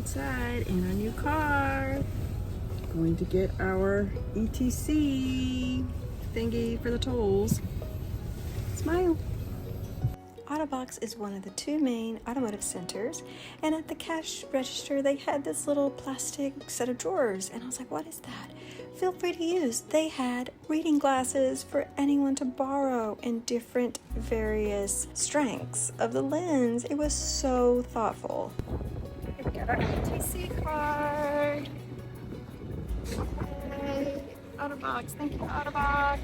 inside in our new car. Going to get our ETC thingy for the tolls. Smile. Autobox is one of the two main automotive centers, and at the cash register they had this little plastic set of drawers, and I was like, what is that? Feel free to use. They had reading glasses for anyone to borrow in different various strengths of the lens. It was so thoughtful. Here we got our ETC card. Yay. Autobox, thank you Autobox.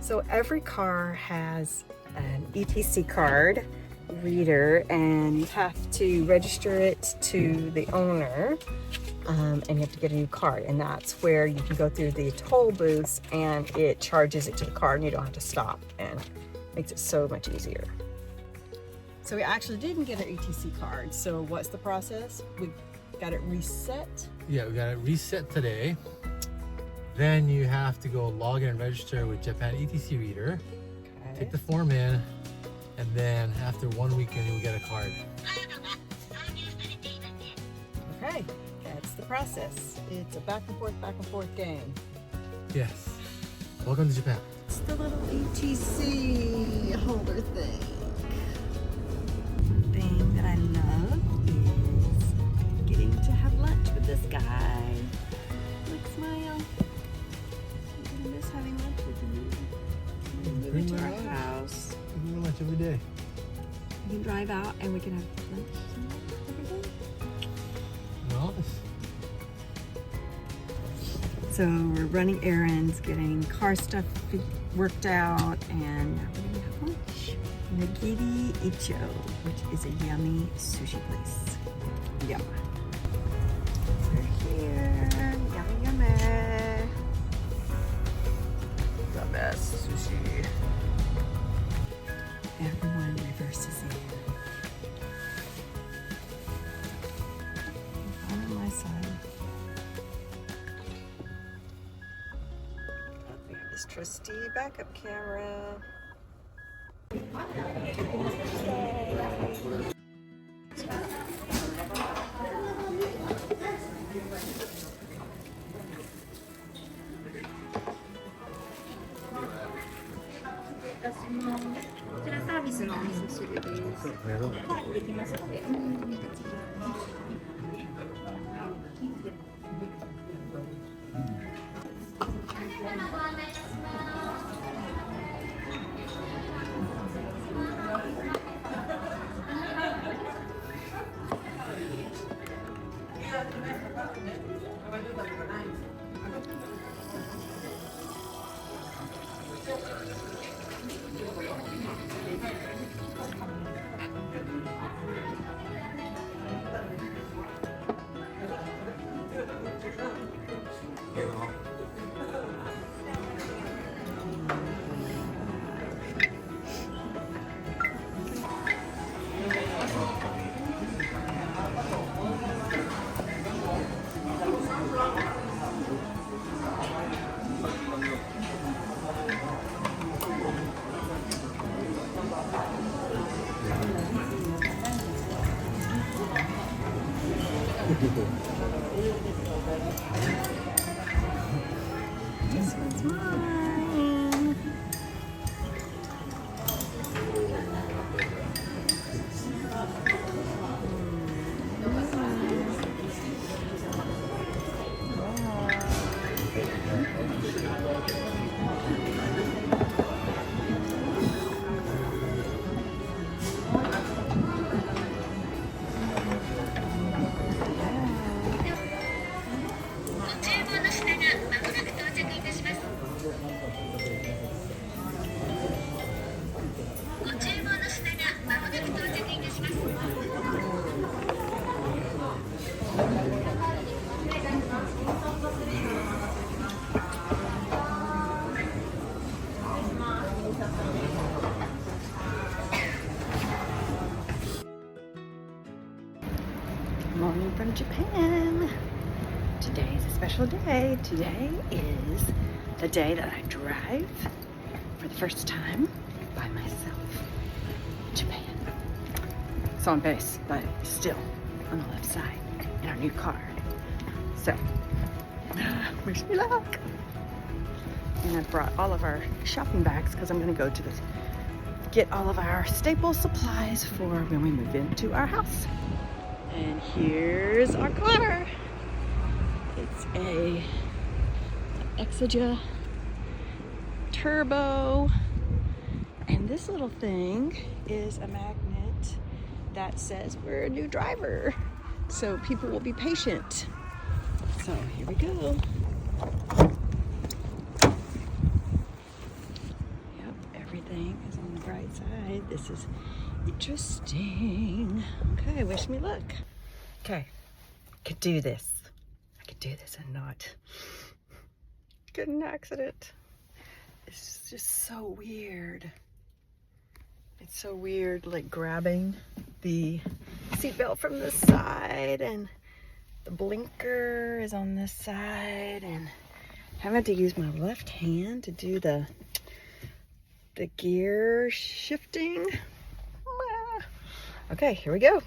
So every car has an ETC card reader, and you have to register it to the owner, and you have to get a new card, and that's where you can go through the toll booths and it charges it to the card and you don't have to stop, and makes it so much easier. So we actually didn't get our ETC card, so what's the process? We got it reset? Yeah, we got it reset today. Then you have to go log in and register with Japan ETC Reader. Okay. Take the form in, and then after 1 weekend you'll get a card. Okay, that's the process. It's a back and forth game. Yes. Welcome to Japan. It's the little ETC holder thing. One thing that I love is getting to have lunch with this guy. Look, smile. I'm gonna miss having lunch with you. Move into our house. We have lunch every day. We can drive out and we can have lunch every day. No. So we're running errands, getting car stuff worked out, and now we're gonna have lunch. Nagiri Icho, which is a yummy sushi place. Yum. We're here. Yummy, yummy. The best sushi. Everyone reverses in. I'm on my side. We have this trusty backup camera. This one's mine. Morning from Japan. Today is a special day. Today is the day that I drive for the first time by myself in Japan. It's on base, but still on the left side in our new car. So, wish me luck. And I brought all of our shopping bags because I'm gonna go to get all of our staple supplies for when we move into our house. And here's our car. It's a Exige Turbo. And this little thing is a magnet that says we're a new driver. So people will be patient. So here we go. Yep, everything is on the bright side. This is interesting. Okay, wish me luck. Okay, I could do this. I could do this and not get in an accident. It's just so weird. It's so weird, like grabbing the seatbelt from the side, and the blinker is on this side, and having to use my left hand to do the gear shifting. Okay, here we go.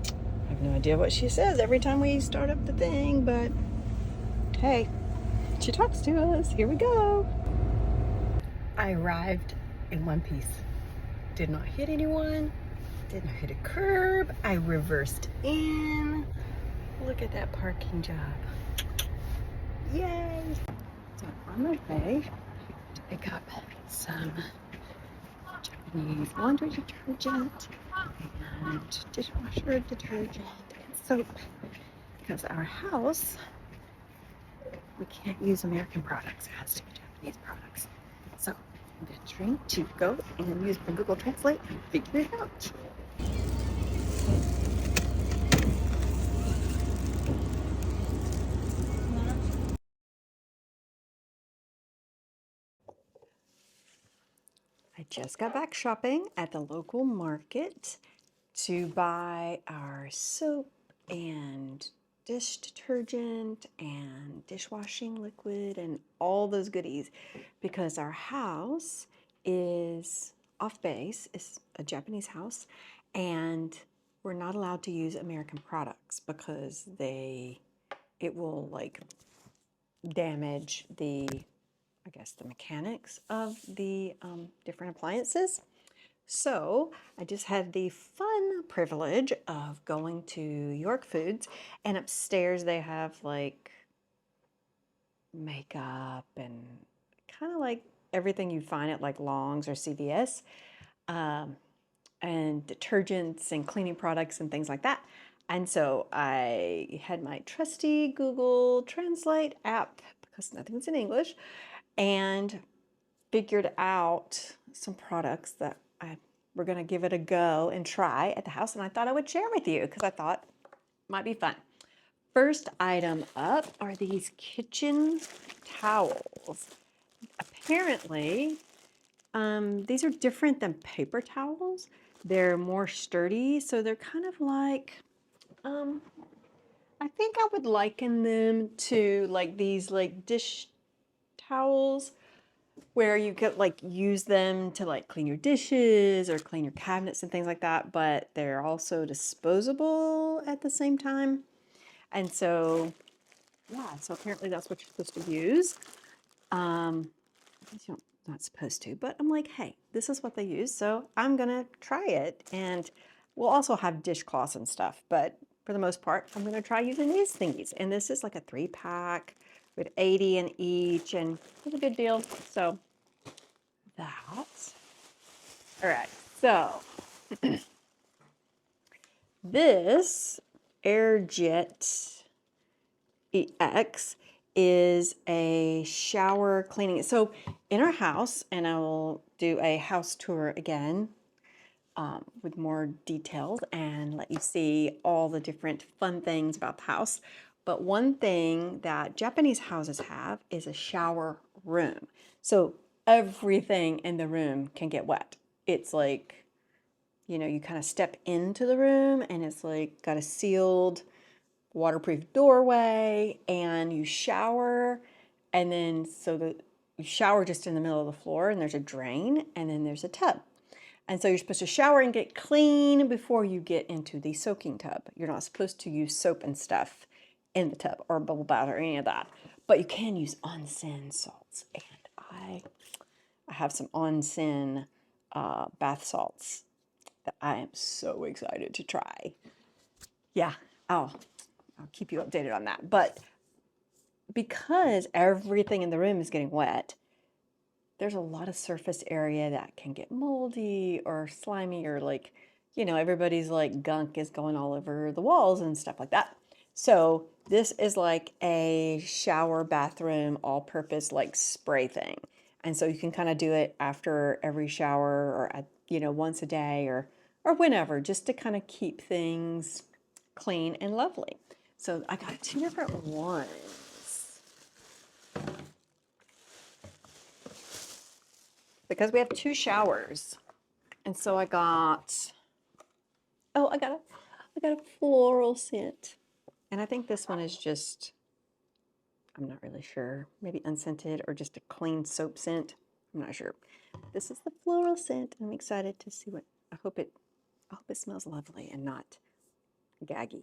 I have no idea what she says every time we start up the thing, but hey, she talks to us. Here we go. I arrived in one piece. Did not hit anyone. Did not hit a curb. I reversed in. Look at that parking job. Yay! So on my way to pick up some Japanese laundry detergent and dishwasher detergent and soap, because our house, we can't use American products. It has to be Japanese products. So I'm venturing to go and use my Google Translate and figure it out. I just got back shopping at the local market to buy our soap and dish detergent and dishwashing liquid and all those goodies, because our house is off base. It's a Japanese house, and we're not allowed to use American products because it will like damage the, I guess, the mechanics of the different appliances. So I just had the fun privilege of going to York Foods, and upstairs they have like makeup and kind of like everything you find at like Long's or CVS, and detergents and cleaning products and things like that. And so I had my trusty Google Translate app, because nothing's in English, and figured out some products that we're going to give it a go and try at the house, and I thought I would share with you because I thought it might be fun. First item up are these kitchen towels. Apparently, these are different than paper towels. They're more sturdy, so they're kind of like, I think I would liken them to like these like dish towels, where you could like use them to like clean your dishes or clean your cabinets and things like that, but they're also disposable at the same time. And so, yeah, so apparently that's what you're supposed to use. I guess you're not supposed to, but I'm like, hey, this is what they use, so I'm gonna try it. And we'll also have dishcloths and stuff, but for the most part, I'm gonna try using these thingies. And this is like a 3-pack with 80 in each, and it's a good deal. So that. All right, so this AirJet EX is a shower cleaning. So in our house, and I will do a house tour again with more details and let you see all the different fun things about the house. But one thing that Japanese houses have is a shower room. So everything in the room can get wet. It's like you know, you kind of step into the room and it's like got a sealed waterproof doorway, and you shower, and then you shower just in the middle of the floor, and there's a drain, and then there's a tub. And so you're supposed to shower and get clean before you get into the soaking tub. You're not supposed to use soap and stuff in the tub or bubble bath or any of that. But you can use onsen salts. And I have some onsen bath salts that I am so excited to try. Yeah, I'll keep you updated on that. But because everything in the room is getting wet, there's a lot of surface area that can get moldy or slimy, or like, you know, everybody's like gunk is going all over the walls and stuff like that. So this is like a shower bathroom all-purpose like spray thing. And so you can kind of do it after every shower, or at, you know, once a day, or whenever, just to kind of keep things clean and lovely. So I got 2 different ones. Because we have 2 showers. And so I got a floral scent. And I think this one is just, I'm not really sure, maybe unscented or just a clean soap scent. I'm not sure. This is the floral scent. I'm excited to see what, I hope it smells lovely and not gaggy.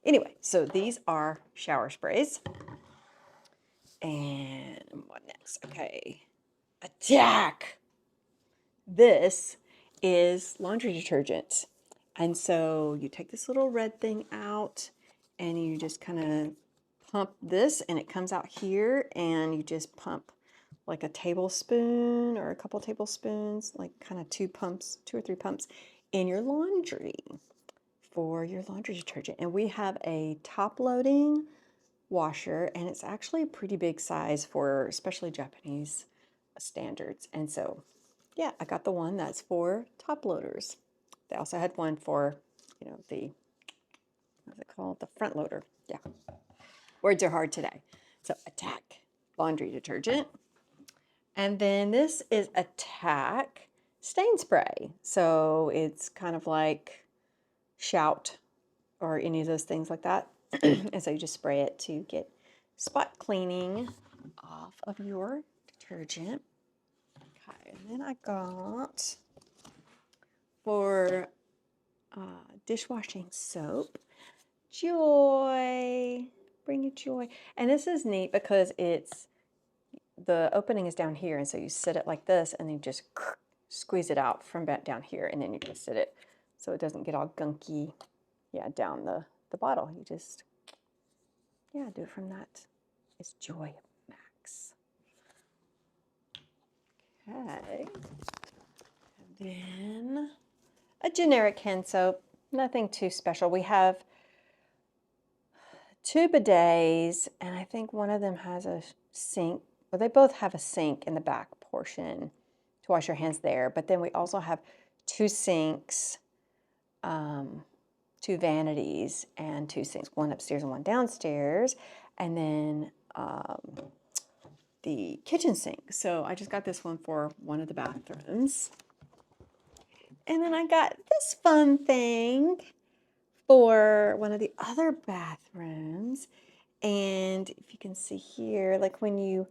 Anyway, so these are shower sprays. And what next? Okay. Attack! This is laundry detergent. And so you take this little red thing out and you just kind of pump this, and it comes out here, and you just pump like a tablespoon or a couple tablespoons, like kind of 2 or 3 pumps in your laundry for your laundry detergent. And we have a top loading washer, and it's actually a pretty big size for especially Japanese standards. And so yeah, I got the one that's for top loaders. They also had one for, you know, the, what's it called? The front loader. Yeah. Words are hard today. So Attack laundry detergent. And then this is Attack stain spray. So it's kind of like Shout or any of those things like that. And so you just spray it to get spot cleaning off of your detergent. Okay, and then I got for dishwashing soap, Joy. Bring you joy. And this is neat because it's, the opening is down here, and so you sit it like this, and then you just squeeze it out from back down here, and then you just sit it so it doesn't get all gunky, yeah, down the bottle. You just, yeah, do it from that. It's Joy Max. Okay. And then a generic hand soap, nothing too special. We have 2 bidets, and I think one of them has a sink. Well, they both have a sink in the back portion to wash your hands there. But then we also have 2 sinks, 2 vanities, and 2 sinks, one upstairs and one downstairs, and then the kitchen sink. So I just got this one for one of the bathrooms. And then I got this fun thing for one of the other bathrooms. And if you can see here, like when you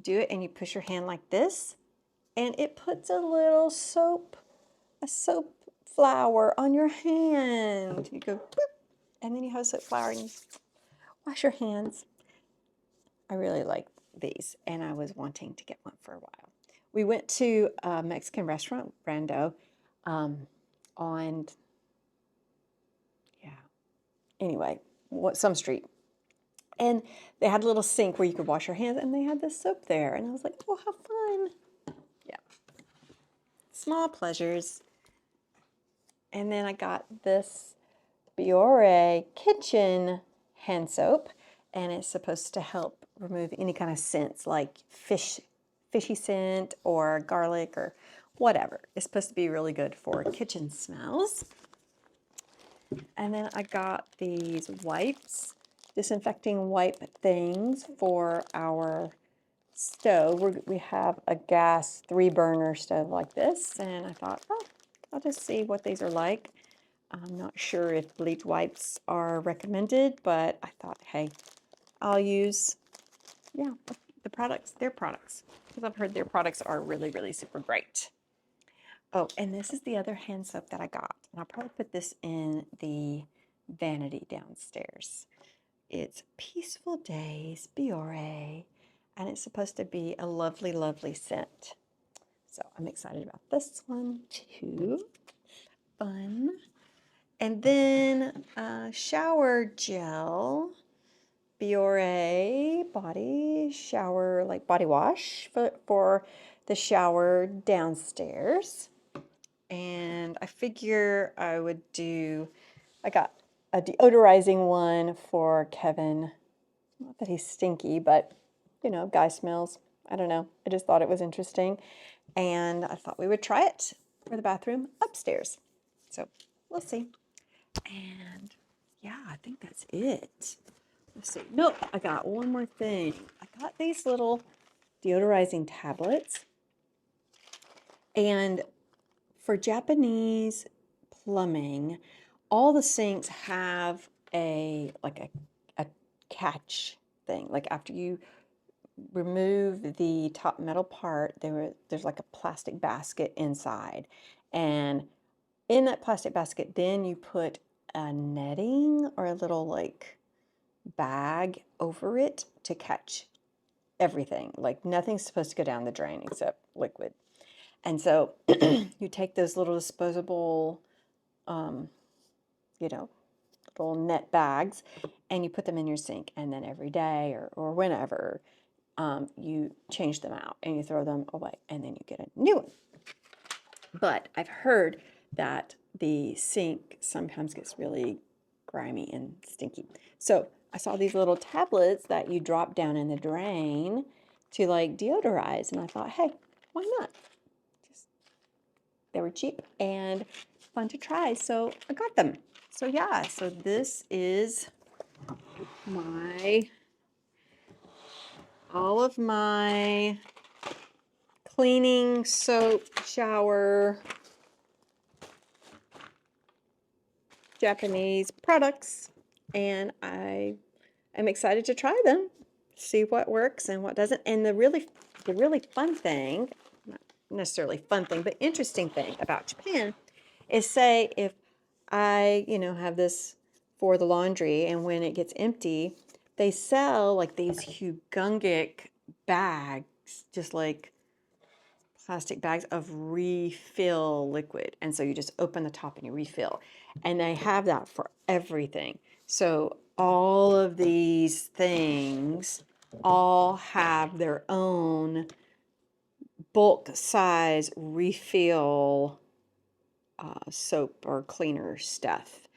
do it and you push your hand like this, and it puts a little soap flower on your hand. You go boop, and then you have a soap flower and you wash your hands. I really like these, and I was wanting to get one for a while. We went to a Mexican restaurant, Brando, on, yeah, anyway, some street. And they had a little sink where you could wash your hands, and they had this soap there. And I was like, oh, how fun. Yeah. Small pleasures. And then I got this Biore kitchen hand soap, and it's supposed to help remove any kind of scents like fishy scent or garlic or whatever. It's supposed to be really good for kitchen smells. And then I got these wipes, disinfecting wipe things for our stove. We have a gas 3-burner stove like this, and I thought, oh, I'll just see what these are like. I'm not sure if bleach wipes are recommended, but I thought, hey, I'll use, yeah, the products, their products, because I've heard their products are really, really super great. Oh, and this is the other hand soap that I got. And I'll probably put this in the vanity downstairs. It's Peaceful Days Biore, and it's supposed to be a lovely, lovely scent. So I'm excited about this one too. Fun. And then shower gel, Biore body shower, like body wash for the shower downstairs. And I figure I would do, I got a deodorizing one for Kevin. Not that he's stinky, but you know, guy smells. I don't know. I just thought it was interesting. And I thought we would try it for the bathroom upstairs. So we'll see. And yeah, I think that's it. Let's see. Nope, I got one more thing. I got these little deodorizing tablets. And for Japanese plumbing, all the sinks have a catch thing. Like after you remove the top metal part, there's like a plastic basket inside. And in that plastic basket, then you put a netting or a little like bag over it to catch everything. Like nothing's supposed to go down the drain except liquid. And so you take those little disposable, you know, little net bags and you put them in your sink. And then every day or whenever, you change them out and you throw them away and then you get a new one. But I've heard that the sink sometimes gets really grimy and stinky. So I saw these little tablets that you drop down in the drain to like deodorize. And I thought, hey, why not? They were cheap and fun to try. So I got them. So yeah, so this is all of my cleaning soap, shower, Japanese products, and I am excited to try them, see what works and what doesn't. And the really fun thing, not necessarily fun thing, but interesting thing about Japan is, say if I, have this for the laundry and when it gets empty, they sell like these hugungic bags, just like plastic bags of refill liquid. And so you just open the top and you refill. And they have that for everything. So all of these things all have their own bulk size refill soap or cleaner stuff.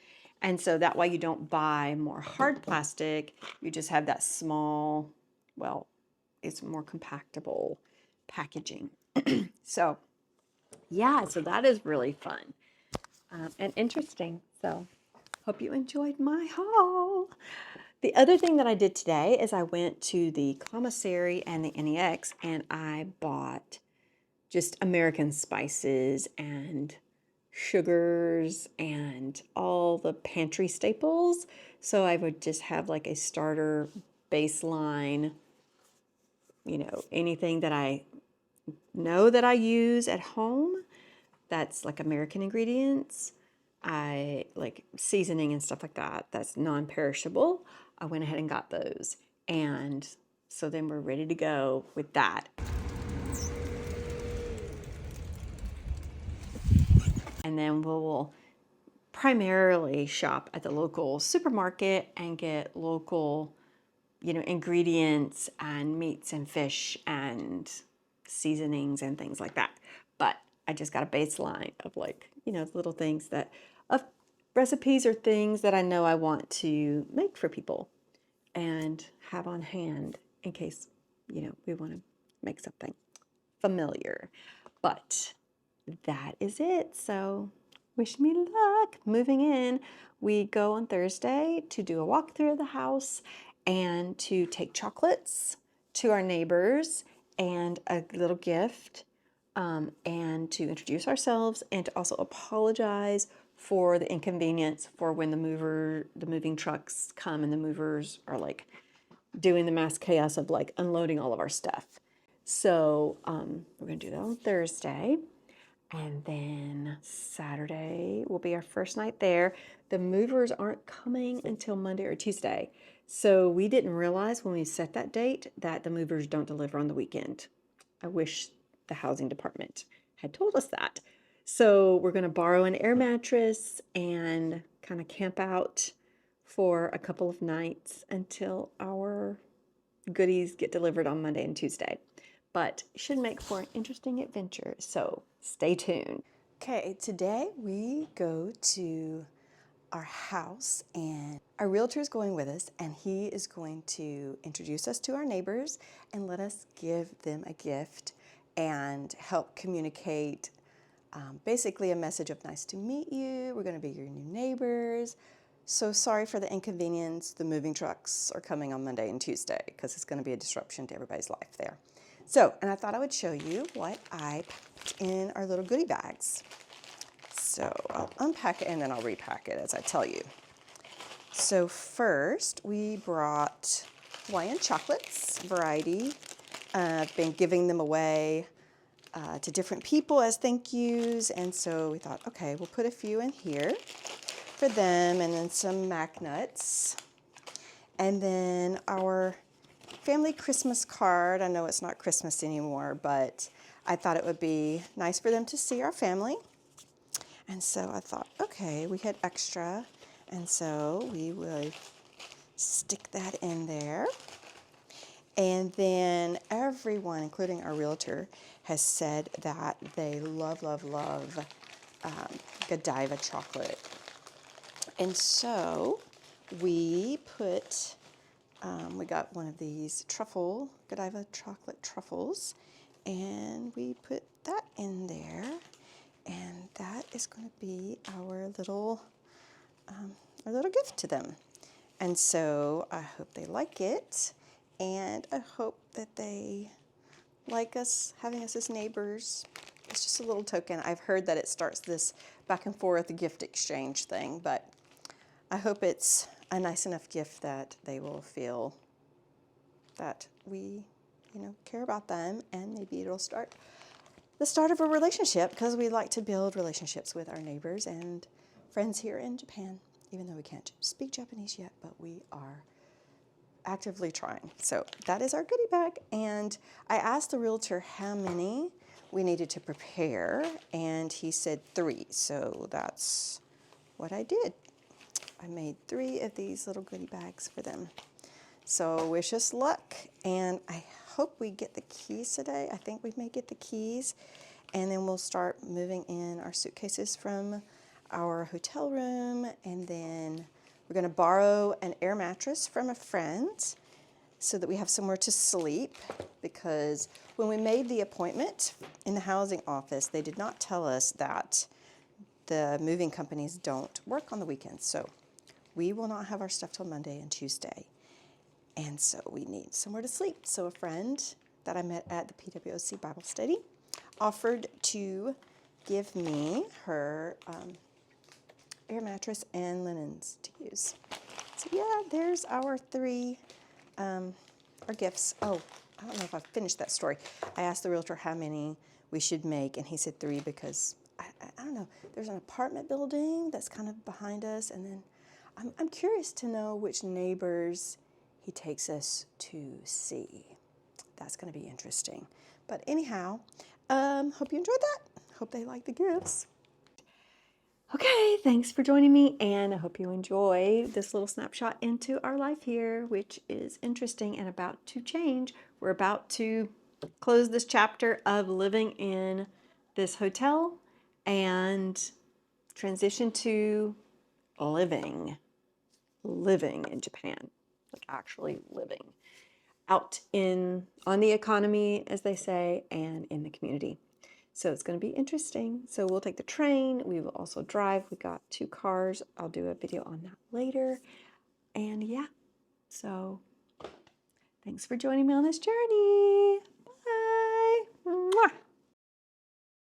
And so that way you don't buy more hard plastic. You just have that small, well, it's more compactable packaging. So yeah, so that is really fun and interesting. So hope you enjoyed my haul. The other thing that I did today is I went to the commissary and the NEX and I bought just American spices and sugars and all the pantry staples. So I would just have like a starter baseline, anything that I know that I use at home that's like American ingredients. I like seasoning and stuff like that. That's non-perishable. I went ahead and got those. And so then we're ready to go with that. And then we'll primarily shop at the local supermarket and get local, ingredients and meats and fish and seasonings and things like that. But I just got a baseline of like, little things of recipes or things that I know I want to make for people and have on hand in case, we want to make something familiar. But that is it. So wish me luck moving in. We go on Thursday to do a walkthrough of the house and to take chocolates to our neighbors and a little gift and to introduce ourselves and to also apologize for the inconvenience for when the moving trucks come and the movers are like doing the mass chaos of like unloading all of our stuff. So we're gonna do that on Thursday. And then Saturday will be our first night there. The movers aren't coming until Monday or Tuesday. So we didn't realize when we set that date that the movers don't deliver on the weekend. I wish the housing department had told us that. So we're going to borrow an air mattress and kind of camp out for a couple of nights until our goodies get delivered on Monday and Tuesday. But it should make for an interesting adventure, so stay tuned. Okay, today we go to our house and our realtor is going with us, and he is going to introduce us to our neighbors and let us give them a gift and help communicate basically a message of nice to meet you. We're going to be your new neighbors. So sorry for the inconvenience. The moving trucks are coming on Monday and Tuesday because it's going to be a disruption to everybody's life there. So, and I thought I would show you what I packed in our little goodie bags. So I'll unpack it and then I'll repack it as I tell you. So first we brought Hawaiian chocolates, variety. I've been giving them away to different people as thank yous, and so we thought, okay, we'll put a few in here for them, and then some Mac nuts. And then our family Christmas card. I know it's not Christmas anymore, but I thought it would be nice for them to see our family. And so I thought, okay, we had extra, and so we would stick that in there. And then everyone, including our realtor, has said that they love, love, love Godiva chocolate. And so we put, we got one of these Godiva chocolate truffles, and we put that in there. And that is going to be our little gift to them. And so I hope they like it, and I hope that they like us, having us as neighbors. It's just a little token. I've heard that it starts this back and forth gift exchange thing, but I hope it's a nice enough gift that they will feel that we, care about them, and maybe it'll start the start of a relationship, because we like to build relationships with our neighbors and friends here in Japan, even though we can't speak Japanese yet, but we are actively trying. So that is our goodie bag. And I asked the realtor how many we needed to prepare, and he said 3. So that's what I did. I made 3 of these little goodie bags for them. So wish us luck, and I hope we get the keys today. I think we may get the keys, and then we'll start moving in our suitcases from our hotel room, and then we're going to borrow an air mattress from a friend so that we have somewhere to sleep, because when we made the appointment in the housing office, they did not tell us that the moving companies don't work on the weekends. So we will not have our stuff till Monday and Tuesday. And so we need somewhere to sleep. So a friend that I met at the PWOC Bible study offered to give me her air mattress and linens to use. So yeah, there's our 3 our gifts. Oh, I don't know if I've finished that story. I asked the realtor how many we should make, and he said 3 because I don't know. There's an apartment building that's kind of behind us, and then I'm curious to know which neighbors he takes us to see. That's going to be interesting. But anyhow, hope you enjoyed that. Hope they like the gifts. Okay, thanks for joining me, and I hope you enjoy this little snapshot into our life here, which is interesting and about to change. We're about to close this chapter of living in this hotel and transition to living in Japan, like actually living out on the economy, as they say, and in the community. So it's going to be interesting. So we'll take the train. We will also drive. We got 2 cars. I'll do a video on that later. And yeah, so thanks for joining me on this journey. Bye. Mwah.